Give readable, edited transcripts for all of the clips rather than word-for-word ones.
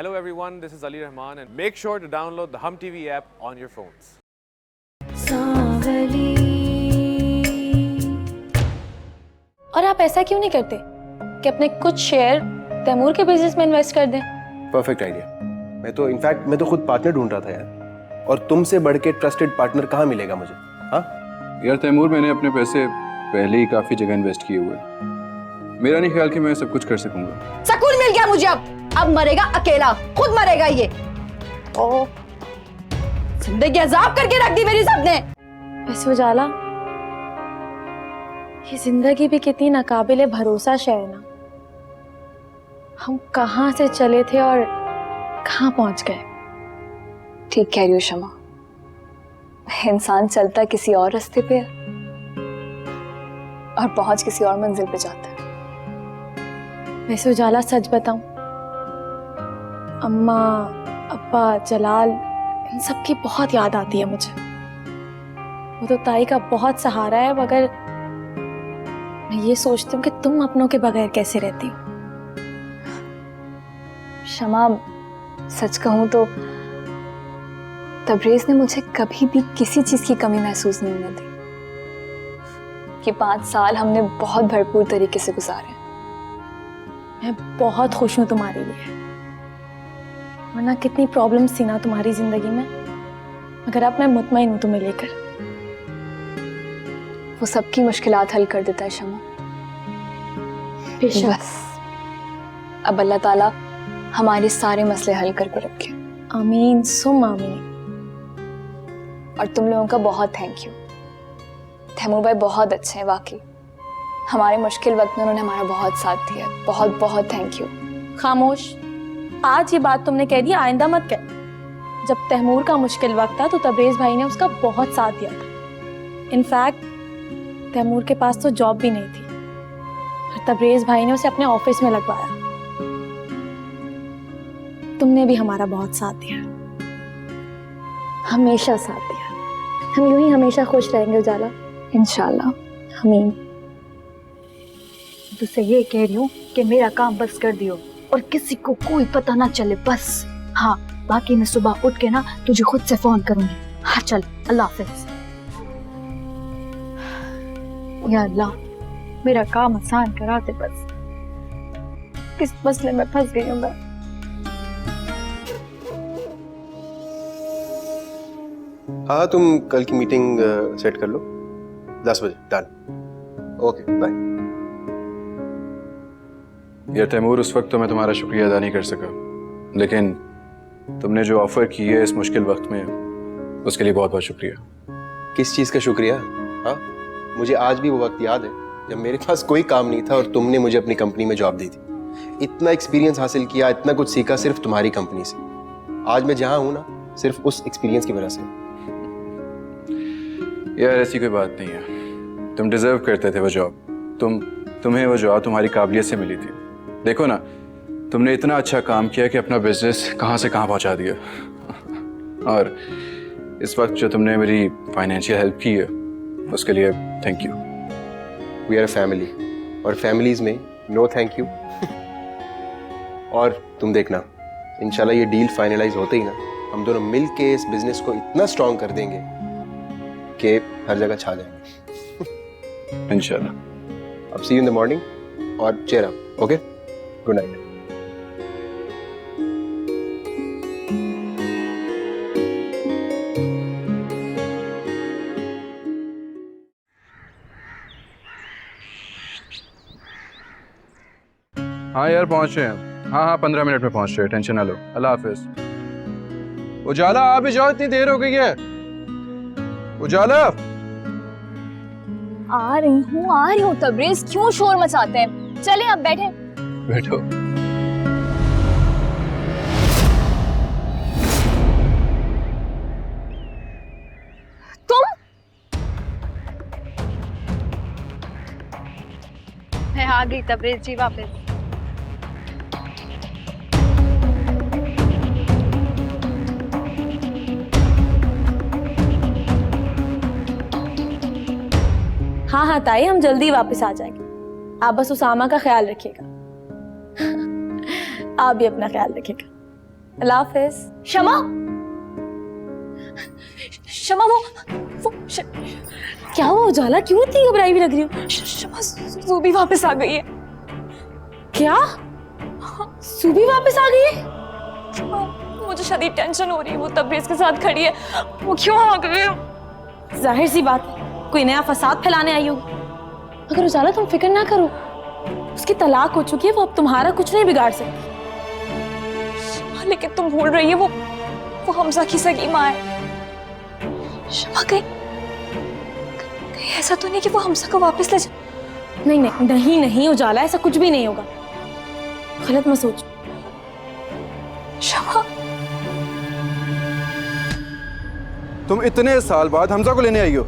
Hello everyone, this is Ali Rahman and make sure to download the Hum TV app on your phones. और आप ऐसा क्यों नहीं करते कि अपने कुछ शेयर तैमूर के बिजनेस में इन्वेस्ट कर दें? Perfect idea. मैं तो खुद पार्टनर ढूंढ रहा था यार, और तुमसे बढ़ के ट्रस्टेड पार्टनर कहाँ मिलेगा मुझे? हाँ यार तैमूर, मैंने अपने पैसे पहले ही काफी जगह इन्वेस्ट किए हुए हैं। मेरा नहीं ख्याल कि मैं सब कुछ कर सकूंगा। सुकून मिल गया मुझे। अब मरेगा अकेला, खुद मरेगा ये। ओ, जिंदगी अजाब करके रख दी मेरी सबने। वैसे उजाला, ये जिंदगी भी कितनी नाकाबिले भरोसा शय है ना। हम कहाँ से चले थे और कहाँ पहुंच गए। ठीक कह रही हो शमा, इंसान चलता किसी और रास्ते पे है और पहुंच किसी और मंजिल पे जाता है। वैसे उजाला, सच बताऊं, अम्मा, अब्बा, जलाल, इन सब की बहुत याद आती है मुझे। वो तो ताई का बहुत सहारा है, मगर मैं ये सोचती हूँ कि तुम अपनों के बगैर कैसे रहती हो। शमा, सच कहूं तो तबरेज ने मुझे कभी भी किसी चीज की कमी महसूस नहीं होने दी। कि 5 साल हमने बहुत भरपूर तरीके से गुजारे। मैं बहुत खुश हूँ तुम्हारे लिए, वरना कितनी प्रॉब्लम्स थी ना तुम्हारी जिंदगी में, मगर अब मैं मुतमईन हूँ तुम्हें लेकर। वो सबकी मुश्किलात हल कर देता है शमा। बस अब अल्लाह ताला हमारे सारे मसले हल करके रखे। आमीन सुम आमीन। और तुम लोगों का बहुत थैंक यू। तैमूर भाई बहुत अच्छे हैं वाकई। हमारे मुश्किल वक्त में उन्होंने हमारा बहुत साथ दिया। बहुत बहुत थैंक यू। खामोश, आज ये बात तुमने कह दी, आइंदा मत कह। जब तैमूर का मुश्किल वक्त था तो तबरेज भाई ने उसका बहुत साथ दिया था। इनफैक्ट तैमूर के पास तो जॉब भी नहीं थी और तबरेज भाई ने उसे अपने ऑफिस में लगवाया। तुमने भी हमारा बहुत साथ दिया, हमेशा साथ दिया। हम यूं ही हमेशा खुश रहेंगे उजाला, इंशाल्लाह। आमीन। तुझसे ये कह रही हूँ कि मेरा काम बस कर दियो और किसी को कोई पता ना चले बस। हाँ, बाकी मैं सुबह उठ के ना तुझे खुद से फोन करूंगी। हाँ चल, अल्लाह हाफिज। या अल्लाह, मेरा काम आसान करा दे बस। किस मसले में फंस गई हूँ मैं। हाँ, तुम कल की मीटिंग सेट कर लो 10 बजे। डन। Okay, bye. यार तैमूर, उस वक्त तो मैं तुम्हारा शुक्रिया अदा नहीं कर सका, लेकिन तुमने जो ऑफर की है इस मुश्किल वक्त में, उसके लिए बहुत बहुत शुक्रिया। किस चीज़ का शुक्रिया? हाँ, मुझे आज भी वो वक्त याद है जब मेरे पास कोई काम नहीं था और तुमने मुझे अपनी कंपनी में जॉब दी थी। इतना एक्सपीरियंस हासिल किया, इतना कुछ सीखा सिर्फ तुम्हारी कंपनी से। आज मैं जहाँ हूँ ना, सिर्फ उस एक्सपीरियंस की वजह से। यार ऐसी कोई बात नहीं है, तुम डिजर्व करते थे वो जॉब। तुम्हें वो जॉब तुम्हारी काबिलियत से मिली थी। देखो ना, तुमने इतना अच्छा काम किया कि अपना बिजनेस कहाँ से कहाँ पहुँचा दिया। और इस वक्त जो तुमने मेरी फाइनेंशियल हेल्प की है, उसके लिए thank you. We are a family, और फैमिलीज में नो थैंक यू। और तुम देखना, इंशाल्लाह ये डील फाइनलाइज होते ही ना, हम दोनों मिल के इस बिजनेस को इतना स्ट्रॉन्ग कर देंगे कि हर जगह छा जाएंगे इंशाल्लाह। अब सी यू इन द मॉर्निंग और cheer up. Okay, good night. हाँ यार, पहुंचे हैं। हाँ 15 मिनट में पहुंच रहे हैं, टेंशन ना लो। अल्लाह हाफिज। उजाला, आप ही जाओ, इतनी देर हो गई है। उजाला, आ रही हूँ तबरेज, क्यों शोर मचाते हैं? चले अब बैठे। बैठो। तुम? मैं आ गई तबरेज जी वापस। हाँ हाँ ताई, हम जल्दी वापस आ जाएंगे। आप बस उसामा का ख्याल रखिएगा। आप भी अपना ख्याल रखिएगा। अल्लाह हाफिज। शमा, शमा वो क्या हुआ उजाला, क्यों इतनी घबराई हुई लग रही हो? शमा सूबी वापस आ गई है। क्या सूबी वापस आ गई है? मुझे शदीद टेंशन हो रही है, वो तबरेज के साथ खड़ी है, वो क्यों आ गई है? जाहिर सी बात है, कोई नया फसाद फैलाने आई होगी। मगर उजाला तुम फिक्र ना करो, उसकी तलाक हो चुकी है, वो अब तुम्हारा कुछ नहीं बिगाड़ सकती। लेकिन तुम भूल रही है वो हमजा की सगी माँ है। शमा कहीं ऐसा तो नहीं कि वो हमजा को वापस ले जाए? नहीं नहीं नहीं नहीं उजाला, ऐसा कुछ भी नहीं होगा, गलत मत सोचो। शमा, तुम इतने साल बाद हमजा को लेने आई हो?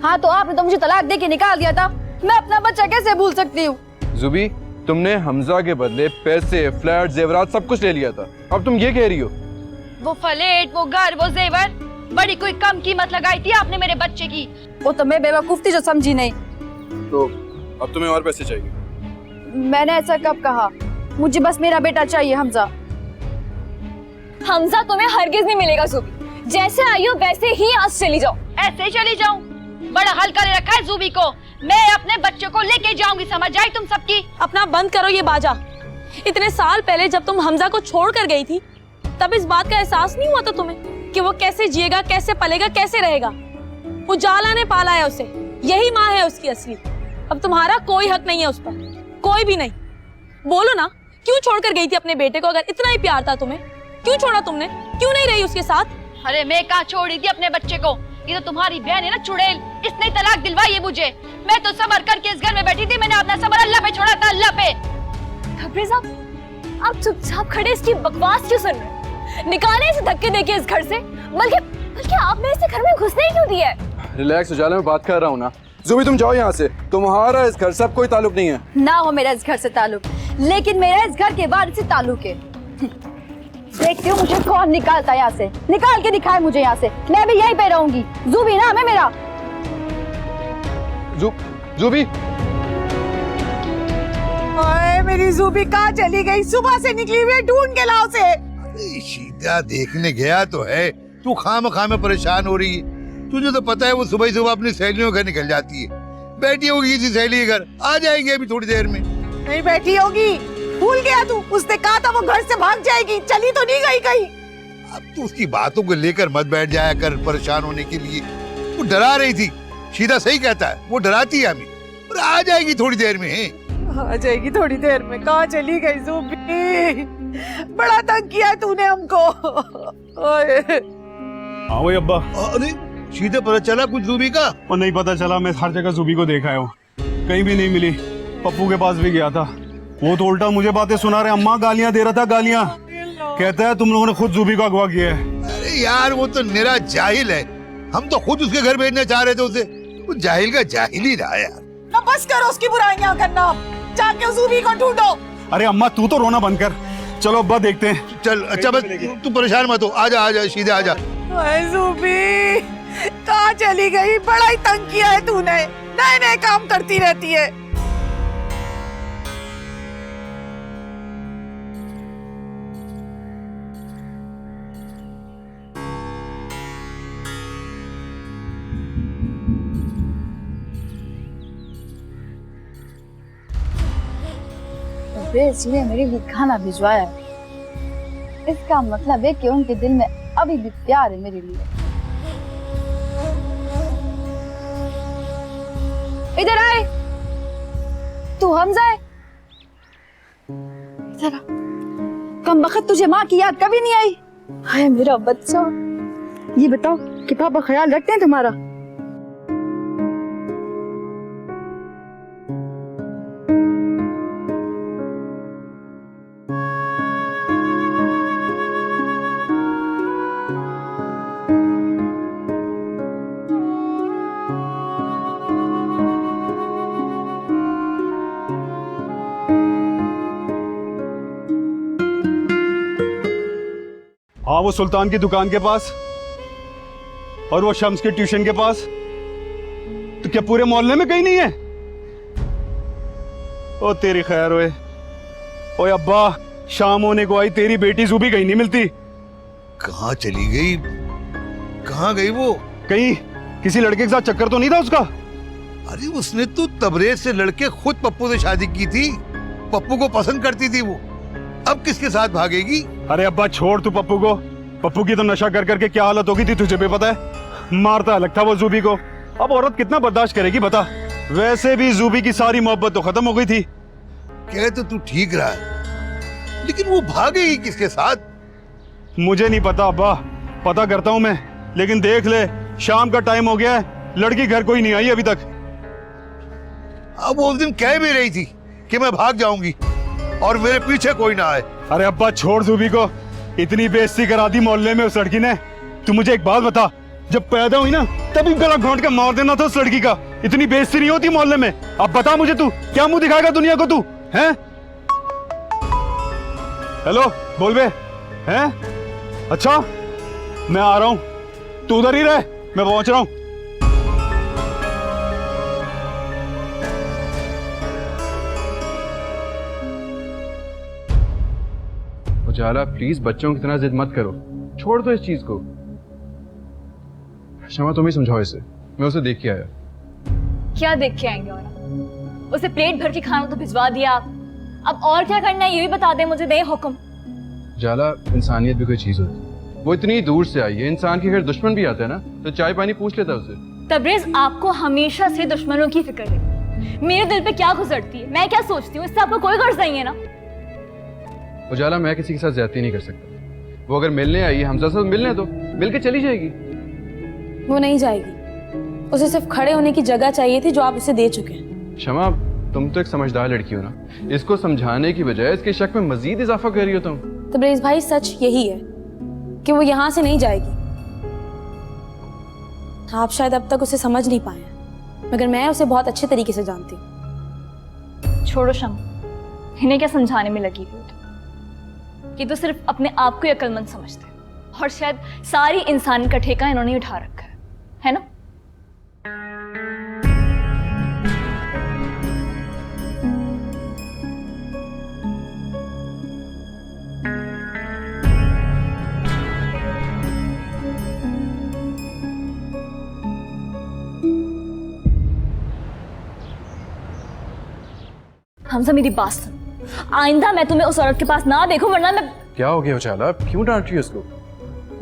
हाँ तो आपने तो मुझे तलाक दे के निकाल दिया था, मैं अपना बच्चा कैसे भूल सकती हूँ? जुबी, तुमने हमजा के बदले पैसे, फ्लैट, जेवरात सब कुछ ले लिया था, अब तुम ये कह रही हो? वो फ्लैट, वो घर, वो जेवर, बड़ी कोई कम कीमत लगाई थी आपने मेरे बच्चे की, वो तो मैं बेवकूफ थी जो समझी नहीं। तो अब तुम्हें और पैसे चाहिए? मैंने ऐसा कब कहा? मुझे बस मेरा बेटा चाहिए, हमजा। हमजा तुम्हें हरगिज नहीं मिलेगा जुबी, जैसे आई हो वैसे ही आज चली जाओ। ऐसे ही चली जाऊं? बड़ा हल्का ले रखा है जूबी को, मैं अपने बच्चे को लेके जाऊंगी, समझ आई तुम सबकी? अपना बंद करो ये बाजा। इतने साल पहले जब तुम हमजा को छोड़ कर गई थी, तब इस बात का एहसास नहीं हुआ था तुम्हें कि वो कैसे जिएगा, कैसे पलेगा, कैसे रहेगा? वो जाला ने पाला है उसे, यही माँ है उसकी असली। अब तुम्हारा कोई हक नहीं है उस पर, कोई भी नहीं। बोलो ना, क्यों छोड़ कर गई थी अपने बेटे को? अगर इतना ही प्यार था तुम्हें, क्यों छोड़ा तुमने? क्यों नहीं रही उसके साथ? अरे मैं कहाँ छोड़ी थी अपने बच्चे को, ये तो तुम्हारी बहन है ना चुड़ैल, इसने तलाक दिलवाई है मुझे। मैं तो सबर करके इस घर में बैठी थी, मैंने अपना सबर अल्लाह पे छोड़ा था, अल्लाह पे। तबरेज आप चुपचाप खड़े इसकी बकवास क्यों सुन रहे हैं? निकाले इसे धक्के देके इस घर से, बल्कि आपने इसे घर में घुसने ही क्यों दिया है? रिलैक्स उजाला, मैं बात कर रहा हूँ ना। जुबी तुम जाओ यहाँ से, तुम्हारा इस घर से अब कोई ताल्लुक नहीं है। ना हो मेरा इस घर से ताल्लुक, लेकिन मेरा इस घर के वारिस से ताल्लुक है। देखती हूँ मुझे कौन निकालता है यहाँ से, निकाल के दिखाए मुझे यहाँ से, मैं भी यहीं पे रहूंगी। जुबी नाम है मेरा। जुबी, ओए मेरी ज़ूबी कहाँ चली गई? सुबह से निकली हुई है, ढूंढ के लाओ से। अरे शीता देखने गया तो है, तू खामखा में परेशान हो रही है। तुझे तो पता है वो सुबह सुबह अपनी सहेलियों के घर निकल जाती है, बैठी होगी किसी सहेली के घर, आ जाएंगे अभी थोड़ी देर में। नहीं बैठी होगी, भूल गया तू? उसने कहा था वो घर से भाग जाएगी, चली तो नहीं गई कहीं? अब तू उसकी बातों को लेकर मत बैठ जाया कर परेशान होने के लिए। वो डरा रही थी, शीता सही कहता है, वो डराती है हमें, और आ जाएगी थोड़ी देर में। आ जाएगी थोड़ी देर में? कहाँ चली गई ज़ूबी? बड़ा तंग किया तूने हमको। ओए हाँ वही अब्बा। अरे शीता पता चला कुछ ज़ूबी का? और नहीं पता चला, मैं हर जगह ज़ूबी को देखा है, वो कहीं भी नहीं मिली। पप्पू के पास भी गया था, वो तो उल्टा मुझे बातें सुना रहे, अम्मा गालियां दे रहा था, गालियां। कहता है तुम लोगों ने खुद ज़ूबी को अगवा किया है। अरे यार वो तो निरा जाहिल है, हम तो खुद उसके घर भेजने चाह रहे थे उसे, वो जाहिल का जाहिल ही रहा यार। ना बस करो उसकी बुराइयां करना, जाके ज़ूबी को ढूंढो। अरे अम्मा तू तो रोना बंद कर, चलो अब्बा देखते हैं। चल अच्छा बस तू परेशान मत हो, आजा आजा सीधे आजा। ओए ज़ूबी कहाँ चली गई? बड़ा ही तंग किया है तूने, नए नए काम करती रहती है। ने मेरे लिए खाना भिजवाया है, इसका मतलब है कि उनके दिल में अभी भी प्यार है मेरे लिए। इधर आए, तू हमजा है? इधर आ। कम वक्त तुझे माँ की याद कभी नहीं आई? हाय मेरा बच्चा, ये बताओ कि पापा ख्याल रखते हैं तुम्हारा? हाँ वो सुल्तान की दुकान के पास और वो शम्स के ट्यूशन के पास, तो क्या पूरे मोहल्ले में कहीं नहीं है? ओ तेरी खैर होए। ओए अब्बा, शाम होने को आई, तेरी बेटी ज़ूबी कहीं नहीं मिलती, कहाँ चली गई? कहाँ गई वो? कहीं किसी लड़के के साथ चक्कर तो नहीं था उसका? अरे उसने तो तबरेज से लड़के खुद पप्पू से शादी की थी। पप्पू को पसंद करती थी वो। अब किसके साथ भागेगी? अरे अब्बा छोड़ तू पप्पू को। पप्पू की तो नशा कर करके क्या हालत होगी थी तुझे भी पता है। मारता अलग था वो जूबी को। अब औरत कितना बर्दाश्त करेगी बता। वैसे भी जूबी की सारी मोहब्बत तो खत्म हो गई थी। कह तो तू ठीक रहा है, लेकिन वो भागेगी किसके साथ? मुझे नहीं पता अब्बा, पता करता हूँ मैं। लेकिन देख ले, शाम का टाइम हो गया है, लड़की घर कोई नहीं आई अभी तक। अब वो उस दिन कह भी रही थी कि मैं भाग जाऊंगी और मेरे पीछे कोई ना आए। अरे अब्बा छोड़ जूबी को। इतनी बेइज्जती करा दी मोहल्ले में उस लड़की ने। तू मुझे एक बात बता, जब पैदा हुई ना तभी गला घोंट के मार देना था उस लड़की का। इतनी बेइज्जती नहीं होती मोहल्ले में। अब बता मुझे, तू क्या मुंह दिखाएगा दुनिया को तू? हैं? हेलो बोल बे। हैं? अच्छा मैं आ रहा हूं, तू उधर ही रह, मैं पहुंच रहा हूं। उजाला प्लीज बच्चों की तरह जिद मत करो, छोड़ दो इस चीज को। शमा तुम ही समझाओ इसे, मैं उसे देख के आया। क्या देख के आएंगे? और उसे प्लेट भर के खाना तो भिजवा दिया, अब और क्या करना है ये भी बता दे मुझे, दे हुक्म। जाला इंसानियत भी कोई चीज होती है, वो इतनी दूर से आई है। इंसान के घर दुश्मन भी आता है ना, तो चाय पानी पूछ लेता है उसे। तबरेज आपको हमेशा से दुश्मनों की फिक्र है। मेरे दिल पे क्या गुजरती है, मैं क्या सोचती हूँ, इससे आपको कोई गर्ज नहीं है ना। उजाला मैं किसी के साथ ज्यादती नहीं कर सकता। वो अगर मिलने आई है हमजा से, मिलने दो, मिल के चली जाएगी। वो नहीं जाएगी, उसे सिर्फ खड़े होने की जगह चाहिए थी जो आप उसे दे चुके हैं। शमा तुम तो एक समझदार लड़की हो ना, इसको समझाने की बजाय इसके शक में मजीद इजाफा कर रही हो तुम। तबरेज भाई सच यही है कि वो यहाँ से नहीं जाएगी। आप शायद अब तक उसे समझ नहीं पाए हैं, मगर मैं उसे बहुत अच्छे तरीके से जानती हूँ। छोड़ो शमा, इन्हें क्या समझाने में लगी हुई? ये तो सिर्फ अपने आप को ही अक्लमंद समझते हैं, और शायद सारी इंसान का ठेका इन्होंने उठा रखा है ना? हमजा मेरी बात सुन, आइंदा मैं तुम्हें उस औरत के पास ना देखूं, वरना मैं। क्या हो गया उजाला, क्यों डांट रही है उसको?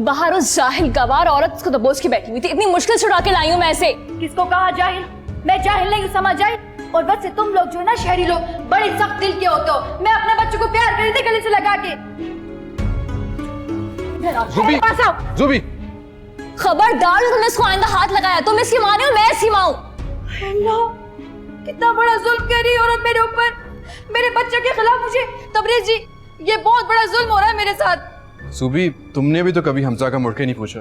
बाहर उस जाहिल गवार औरत को दबोच के बैठी हुई थी, इतनी मुश्किल छुड़ा के लाई हूं मैं ऐसे। किसको कहा जाहिल? मैं जाहिल नहीं समझ आई। और बस से तुम लोग जो है ना शहरी लोग बड़े सख्त दिल के होते हो। मैं अपने बच्चों को प्यार कर रही थी गले से लगा के। ज़ुबी, पास आओ। ज़ुबी खबरदार, तुमने इसको आइंदा हाथ लगाया तो मैं इसकी माँ नहीं हूं, मैं इसकी माँ हूं। कितना बड़ा जुल्म कर रही औरत मेरे ऊपर, मेरे बच्चों के खिलाफ। मुझे तबरेज जी, ये बहुत बड़ा जुल्म हो रहा है मेरे साथ। ज़ुबी तुमने भी तो कभी हमजा का मुड़ के नहीं पूछा।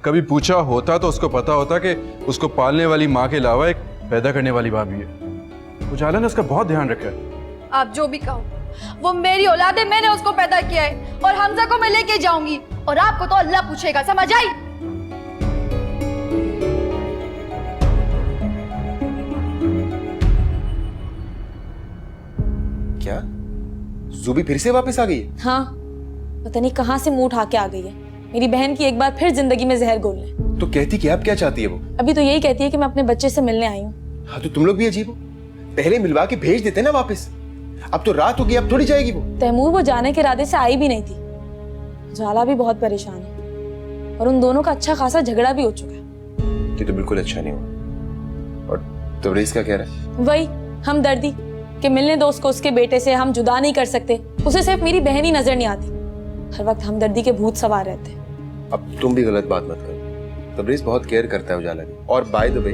कभी पूछा होता तो उसको पता होता कि उसको पालने वाली माँ के अलावा एक पैदा करने वाली माँ भी है। उजाला ने उसका बहुत ध्यान रखा है। आप जो भी कहो, वो मेरी औलाद है, मैंने उसको पैदा किया है, और हमजा को मैं लेके जाऊंगी, और आपको तो अल्लाह पूछेगा, समझ आई? क्या ज़ुबी फिर से वापस आ गई है? हाँ, पता नहीं कहाँ से मुंह उठा के आ गई है। मेरी बहन की एक बार फिर जिंदगी में जहर घोलने। तो कहती कि आप क्या चाहती है वो? अभी तो यही कहती है कि मैं अपने बच्चे से मिलने आई हूँ। हाँ तो तुम लोग भी अजीब हो, पहले मिलवा के भेज देते ना वापस। अब तो रात हो गई, अब थोड़ी जाएगी वो। तैमूर वो जाने के इरादे से आई भी नहीं थी। जाला भी बहुत परेशान है, और उन दोनों का अच्छा खासा झगड़ा भी हो चुका है। ये तो बिल्कुल अच्छा नहीं हुआ। और तबरेज क्या कह रहा है? वही हमदर्दी कि मिलने दो उसको उसके बेटे से, हम जुदा नहीं कर सकते। उसे सिर्फ मेरी बहन ही नजर नहीं आती, हर वक्त हमदर्दी के भूत सवार रहते। अब तुम भी गलत बात मत करो। तबरेज बहुत केयर करता है उजाला की। और बाय द वे,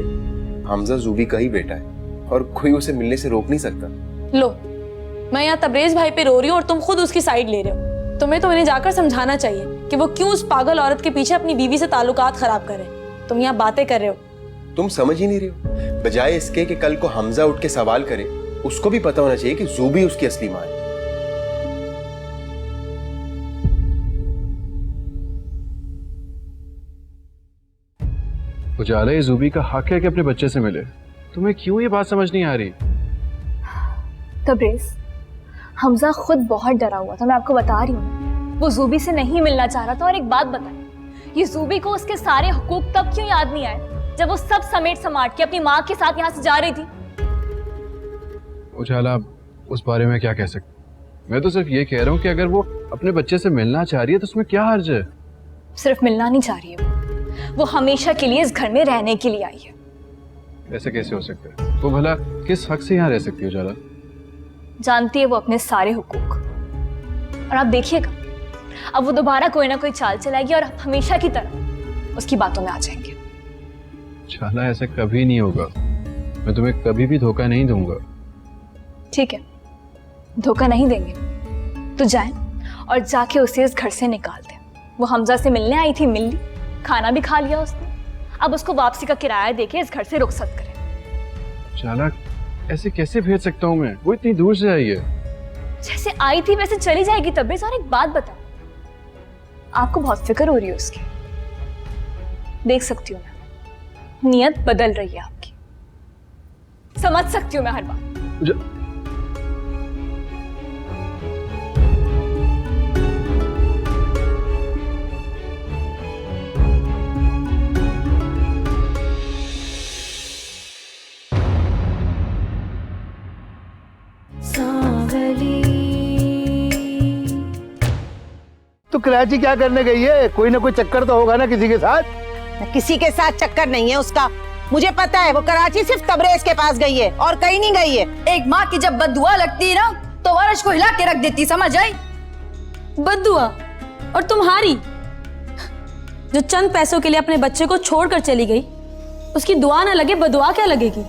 हमजा ज़ुबी का ही बेटा है और कोई उसे मिलने से रोक नहीं सकता। लो, मैं यहाँ तबरेज भाई पे रो रही हूँ और तुम खुद उसकी साइड ले रहे हो। तुम्हें तो इन्हें जाकर समझाना चाहिए कि वो क्यों उस पागल औरत के पीछे अपनी बीवी से ताल्लुकात खराब करे। तुम यहाँ बातें कर रहे हो। तुम समझ ही नहीं रहे हो। बजाय इसके कि कल को हमजा उठ के सवाल करे, उसको भी पता होना चाहिए कि ज़ुबी उसकी असली मां है। उजाला ये ज़ुबी का हक है कि अपने बच्चे से मिले। तुम्हें क्यों ये बात समझ नहीं आ रही? तबरेज, हमजा खुद बहुत डरा हुआ था, मैं आपको बता रही हूँ। वो जूबी से नहीं मिलना चाह रहा था। और एक बात बताएं, ये जूबी को उसके सारे हुकूक तब क्यों याद नहीं आए जब वो सब समेट समाट के अपनी माँ के साथ यहाँ से जा रही थी? उजाला, उस बारे में क्या कह सकते? मैं तो सिर्फ ये कह रहा हूँ कि अगर वो अपने बच्चे से मिलना चाह रही है तो उसमें क्या हर्ज है? सिर्फ मिलना नहीं चाह रही है वो हमेशा के लिए इस घर में रहने के लिए आई है। ऐसे कैसे हो सकता है? वो भला किस हक से यहाँ रह सकती है उजाला? जानती है वो अपने सारे हुकूक। और आप देखिएगा, अब वो दोबारा कोई ना कोई चाल चलाएगी और आप हमेशा की तरह उसकी बातों में आ जाएंगे। उजाला, ऐसा कभी नहीं होगा। मैं तुम्हें कभी भी धोखा नहीं दूंगा। ठीक है, धोखा नहीं देंगे तो जाएं और जाके उसे इस घर से निकाल दें। वो हमजा से मिलने आई थी, मिल ली, खाना भी खा लिया उसने। अब उसको वापसी का किराया देके इस घर से रुखसत करें। उजाला, ऐसे कैसे भेज सकता हूँ मैं? वो इतनी दूर से आई है। जैसे आई थी वैसे चली जाएगी तबरेज़। और एक बात बताओ, आपको बहुत फिक्र हो रही है उसकी। देख सकती हूँ मैं, नियत बदल रही है आपकी। समझ सकती हूँ मैं हर बात। तो कराची क्या करने गई है? कोई ना कोई चक्कर तो होगा ना किसी के साथ। किसी के साथ चक्कर नहीं है उसका, मुझे पता है। वो कराची सिर्फ तबरेज के पास गई है और कहीं नहीं गई है। एक माँ की जब बद्दुआ लगती है ना तो वारिश को हिला के रख देती, समझ आई? बद्दुआ? और तुम्हारी जो चंद पैसों के लिए अपने बच्चे को छोड़कर चली गई, उसकी दुआ ना लगे, बदुआ क्या लगेगी?